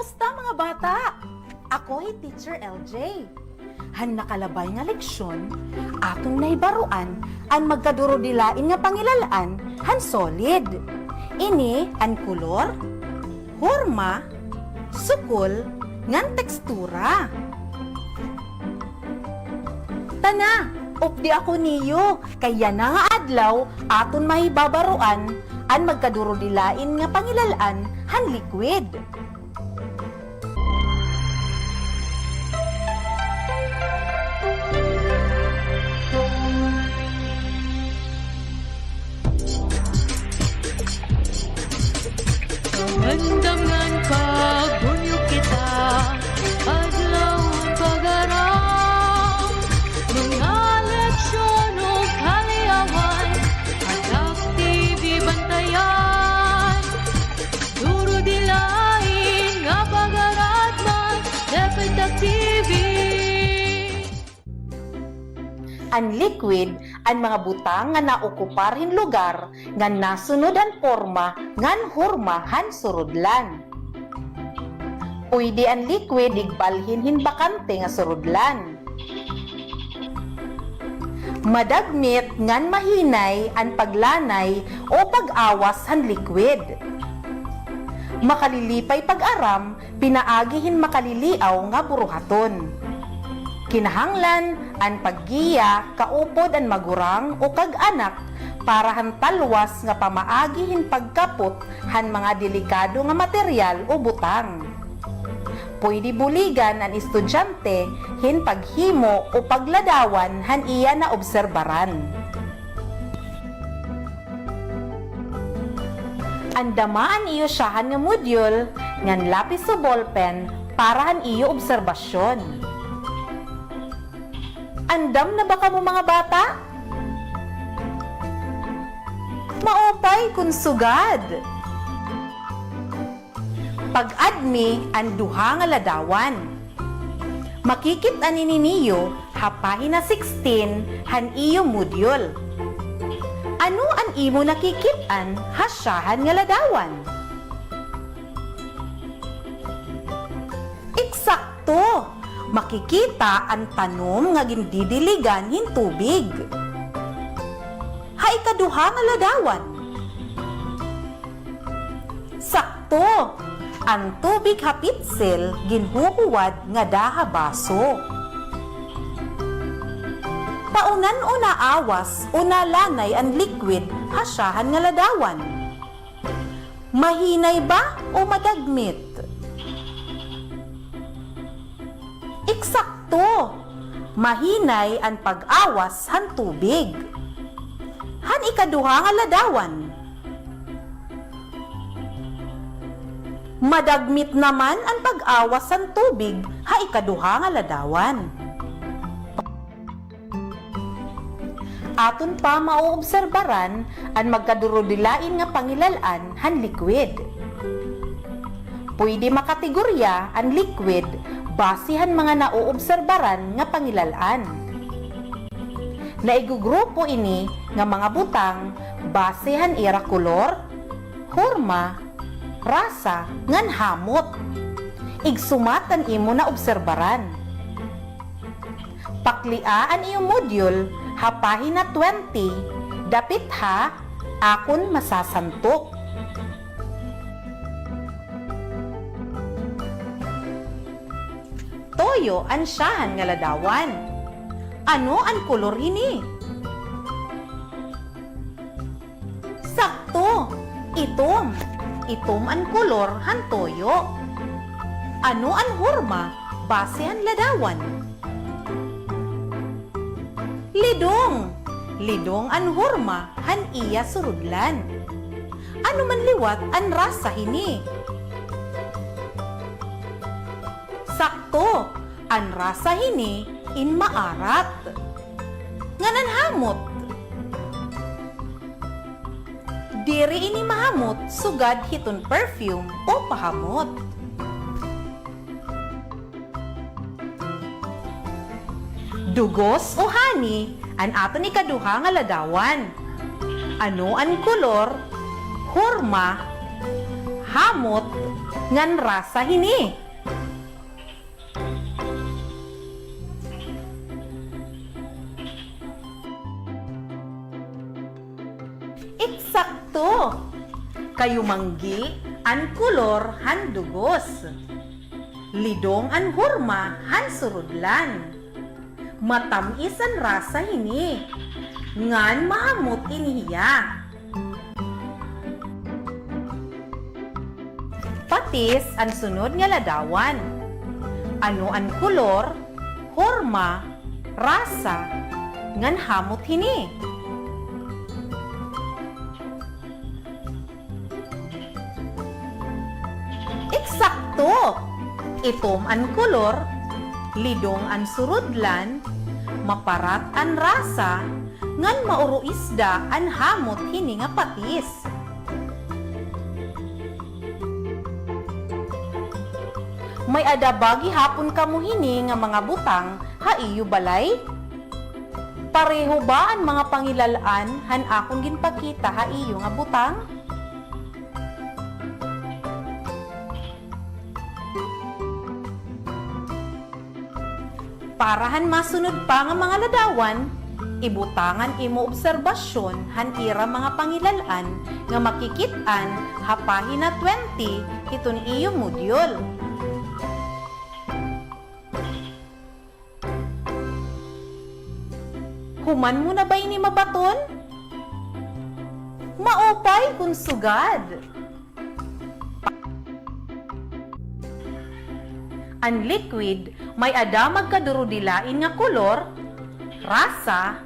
Kumusta mga bata? Ako ay Teacher LJ. Han nakalabay nga leksyon, atong naibaruan ang magkadurudilain nga pangilalaan han solid. Ini ang kulor, horma, sukol, ngan tekstura. Tana, updi ako niyo, kaya na nga adlaw aton mahibabaruan ang magkadurudilain nga pangilalaan han liquid. Mandangan pagbunyo kita, adlaw ang pag-aram, mga leksyon o kaliyawan, at aktibi bantayan. Duro dilain nga pag-aratman, dapat aktibi. Ang liquid, ang mga butang nga naukuparhin lugar nga nasunod ang forma ngan hurma han surudlan. Pwede ang liquid igbalhin hin bakante nga surudlan. Madagmit ngan mahinay ang paglanay o pag-awas han liquid. Makalilipay pag-aram, pinaagihin makaliliaw nga buruhaton. Kinahanglan ang paggiya, kaupod ang magurang o kag-anak para han talwas nga pamaagihin pagkapot han mga delikado nga material o butang. Pwede buligan ang estudyante hin paghimo o pagladawan han iya na obserbaran. Andamaan iyo siyahan nga module ngan lapis o ballpen para han iyo obserbasyon. Andam na ba kamo mga bata? Maupay kun sugad. Pag-admi ang duha nga ladawan. Makikit-an niyo hapahin na 16 han iyo module. Ano ang imo nakikit-an hasyahan nga ladawan? Eksakto! Makikita ang tanom nga gindidiligan hin tubig. Hay kaduha nga ladawan. Sakto! Ang tubig hapitsel ginhuhuwad nga daha baso. Paunan o naawas o nalanay ang liquid hasyahan nga ladawan. Mahinay ba o madagmit? Eksakto! Mahinay ang pag-awas han tubig. Han ikaduha nga ladawan. Madagmit naman ang pag-awas han tubig ha ikaduha nga ladawan. Aton pa mauobserbaran ang magkadurudilain nga pangilalaan han liquid. Pwede makategorya ang liquid basihan mga nauobserbaran nga pangilalaan. Naigugrupo ini nga mga butang basihan ira kulor, horma, rasa, ngan hamot. Igsumatan imo na obserbaran. Pakliaan iyong module hapahin na 20, dapit ha, akon masasantok. Toyo ang siyahan nga ladawan. Ano ang kolor ini? Sakto! Itom. Itom ang kolor han toyo. Ano ang hurma? Base ang ladawan. Lidong. Lidong ang hurma han iya surudlan. Ano man liwat ang rasa hini? Sakto, ang rasa hini in maarat. Nganan hamot. Diri ini mahamot sugad hiton perfume o pahamot. Dugos o hani an aton ikaduha nga ladawan. Ano ang kolor? Hurma, hamot, ngan rasa hini. Eksakto! Kayo manggi an kulor han dugos. Lidong an hurma han surudlan. Matamis an rasa hini. Ngan mahamot inihiya. Patis ang sunod nga ladawan. Ano ang kulor, horma, rasa, ngan hamot hini. Eksakto! Itom ang kulor, lidong ang surudlan, maparat ang rasa, ngan mauro isda ang hamot hini nga patis. May adabagi hapon kamo hini nga mga butang, haiyo balay? Pareho ba ang mga pangilalaan han akong ginpakita haiyo nga butang? Parahan masunod pa nga mga ladawan, ibutangan imo obserbasyon han ira mga pangilalaan nga makikit-an hapahina 20 iton iyo modyul. Human mo na ba ini mabaton? Maupay kung sugad. Ang liquid may ada magkadurudilain nga kolor, rasa,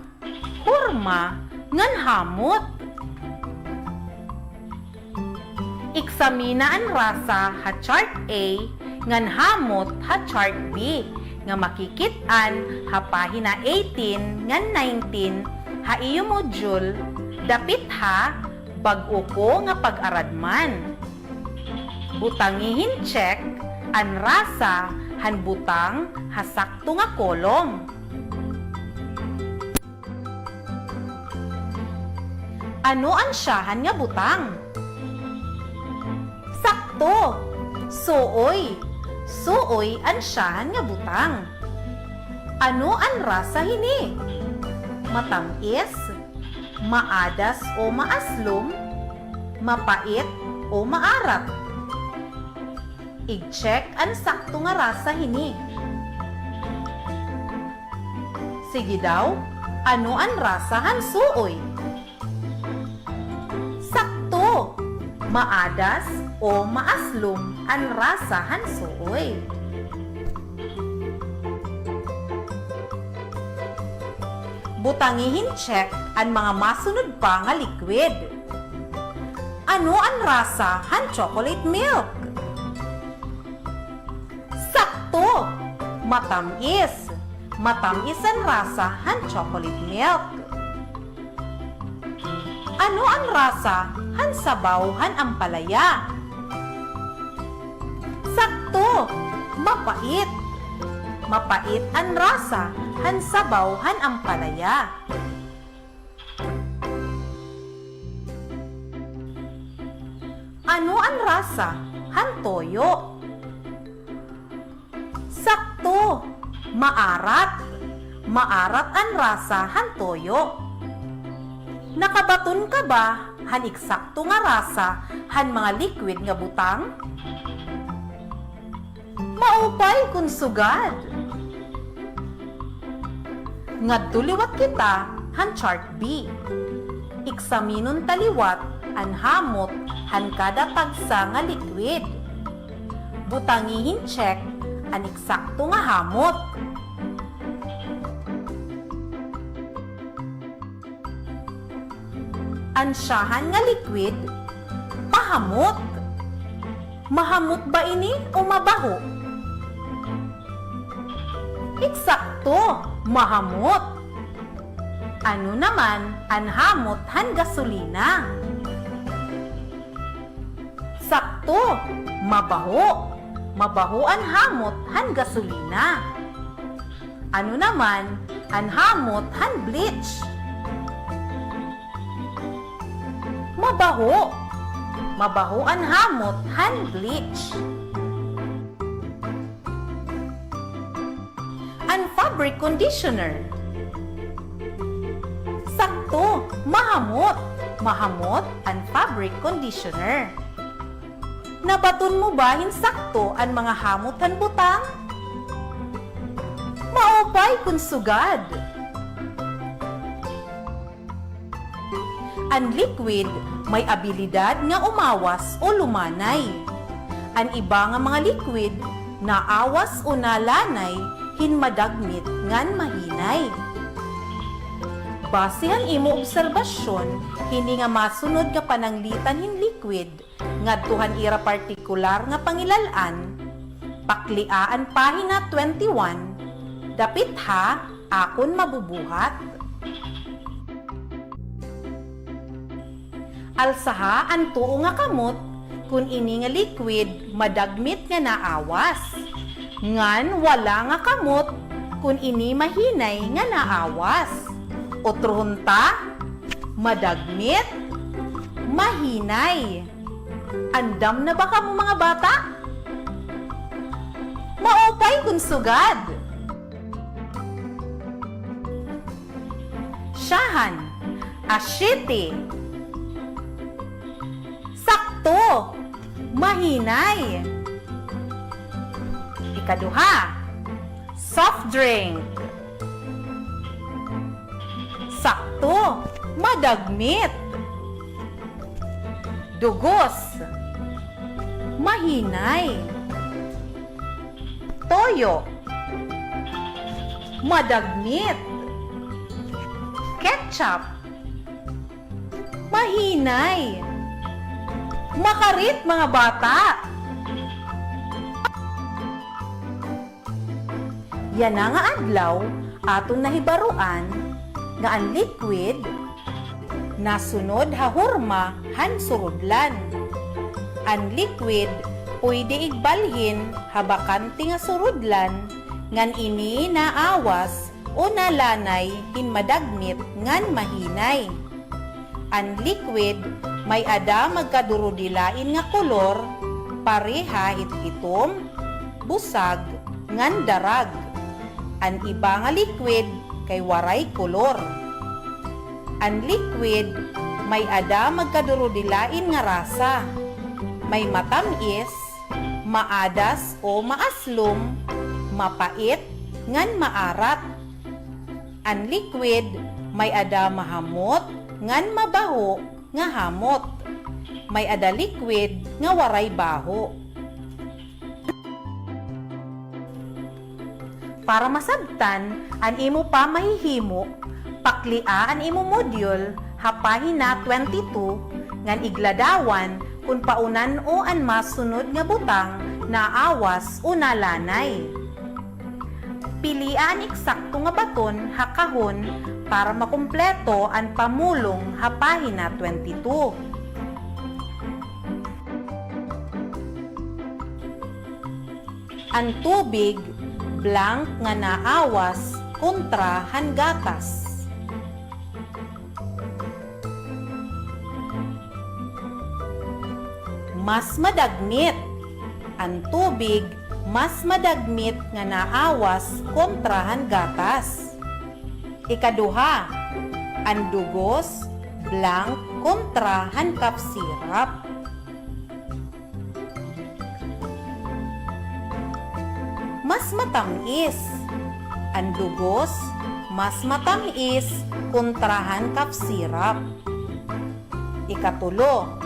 hurma, ngan hamot. Iksamina ang rasa ha chart A, ngan hamot ha chart B, nga makikit-an ha pahina 18 ngan 19 ha iyo module, dapit ha bag-o ko nga pag-aradman. Butangihin check an rasa han butang ha sakto nga kolom. Ano ang siyahan nga butang? Sakto! Suoy! Suoy ang siyahan nga butang. Ano ang rasa hini? Matamis, maadas o maaslom, mapait o maarat. I-check ang sakto nga rasa hini. Sige daw, ano ang rasa han suoy? Sakto! Maadas o maaslom ang rasa han suoy. Butangihin check ang mga masunod pa nga liquid. Ano ang rasa han chocolate milk? Sakto! Matamis. Matamis ang rasa han chocolate milk. Ano ang rasa han sabaw han ampalaya? Sakto! Mapait. Mapait ang rasa han sabaw han ampalaya. Ano ang rasa han toyo? Sakto! Maarat. Maarat ang rasa han toyo. Nakabaton ka ba han eksakto nga rasa han mga liquid nga butang? Maupay kung sugad. Ngadto liwat kita han chart B. Eksaminon taliwat an hamot han kada tagsa nga liquid. Butangihin check an eksakto nga hamot. Ansyahan nga liquid, mahamot. Mahamot ba ini o mabaho? Eksakto, mahamot. Ano naman ang hamot han gasolina? Sakto, mabaho. Mabaho ang hamot han gasolina. Ano naman ang hamot han bleach? Mabaho. Mabaho ang hamot han bleach. and fabric conditioner. Sakto, mahamot. Mahamot and fabric conditioner. Nabaton mo ba hinsakto ang mga hamot han butang? Maupay kun sugad. Ang liquid may abilidad nga umawas o lumanay. Ang iba nga mga liquid naawas o nalanay hinmadagmit ngan mahinay. Basehan imo obserbasyon, hini nga masunod nga pananglitan hin liquid, ngadtuhan ira partikular nga pangilalan, pakliaan pahina 21, dapit ha, akon mabubuhat. Alsaha ang tuo nga kamot, kun ini nga liquid madagmit nga naawas. Ngan wala nga kamot, kun ini mahinay nga naawas. Otrohon ta, madagmit, mahinay. Andam na ba ka mo mga bata? Maupay kun sugad. Syahan, asyete. Sakto, mahinay. Ikaduha, soft drink. Sakto, madagmit. Dugos, mahinay. Toyo, madagmit. Ketchup, mahinay. Makarit mga bata. Yan na nga adlaw aton nahibaruan nga ang liquid nasunod hahurma han surudlan. Ang liquid pwede igbalhin habakante nga surudlan ngan ini naawas o nalanay hinmadagmit ngan mahinay. Ang liquid may ada magkadurudilain nga kolor, pareha itom, busag, ngan darag. Ang iba nga liquid kay waray kolor. Ang liquid may ada magkadurudilain nga rasa. May matamis, maadas o maaslom, mapait, ngan maarat. Ang liquid may ada mahamot, ngan mabaho, nga hamot. May ada liquid nga waray baho. Para masabtan, an imo pa mahihimo, paklia an imo module, hapahina 22, ngan igladawan kung paunan o an masunod nga butang na awas o nalanay. Pilian eksakto nga baton hakahon para makumpleto ang pamulong hapahina 22. Ang tubig blank nga naawas kontra han gatas. Mas madagmit. Ang tubig mas madagmit nga naawas kontra han gatas. Ikaduha, ang dugos blank kontra han cup syrup. Mas matamis. Ang dugos mas matamis kontra han cup syrup. Ikatulo,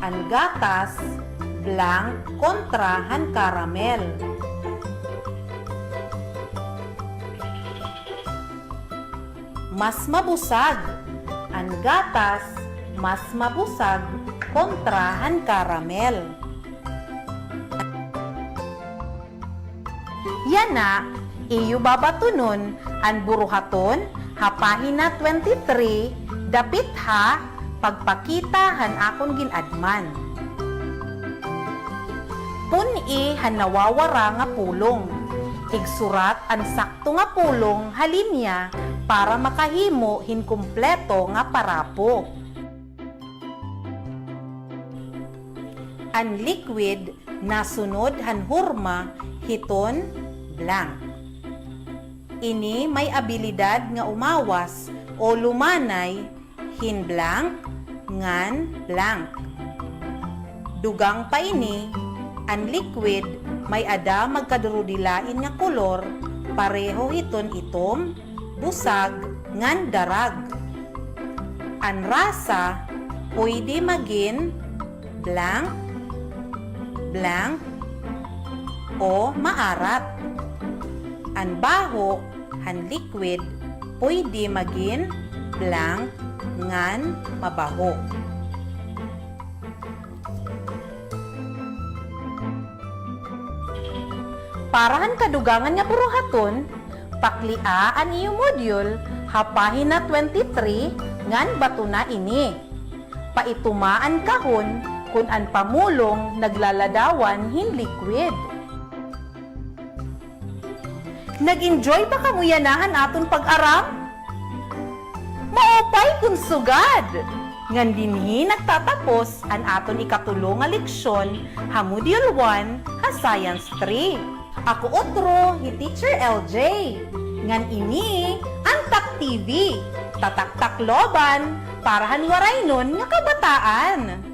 ang gatas blank kontra han caramel. Mas mabusag. Ang gatas mas mabusag kontra han caramel. Yan na, iyo babatunon ang buruhaton hapahina 23 dapit ha pagpakita han akon ginadman. Pun-i han nawawara nga pulong. Igsurat ang sakto nga pulong halinya para makahimo hinkumpleto nga parapo. Ang liquid nasunod han hurma hiton blank. Ini may abilidad nga umawas o lumanay hinblank ngan blank. Dugang pa ini, ang liquid may ada magkadurudilain nga kolor, pareho iton itom, busag, ngan darag. Ang rasa pwede magin blank, blank, o maarat. Ang baho, ang liquid, pwede magin blank, ngan mabaho. Parahan kadugangan nga buruhaton, paklia ang iyong module, hapahin na 23, ngan bato na ini. Paitumaan kahon, kung an pamulong naglaladawan hin liquid. Nag-enjoy ba kamuyanahan aton pag-aram? Maopay kung sugad! Ngan dinhi nagtatapos ang aton ikatulong nga leksyon ha Module 1 ha Science 3. Ako otro, hi Teacher LJ. Ngan ini ang Tak TV. Tatak-takloban para hanwaray nun nga kabataan.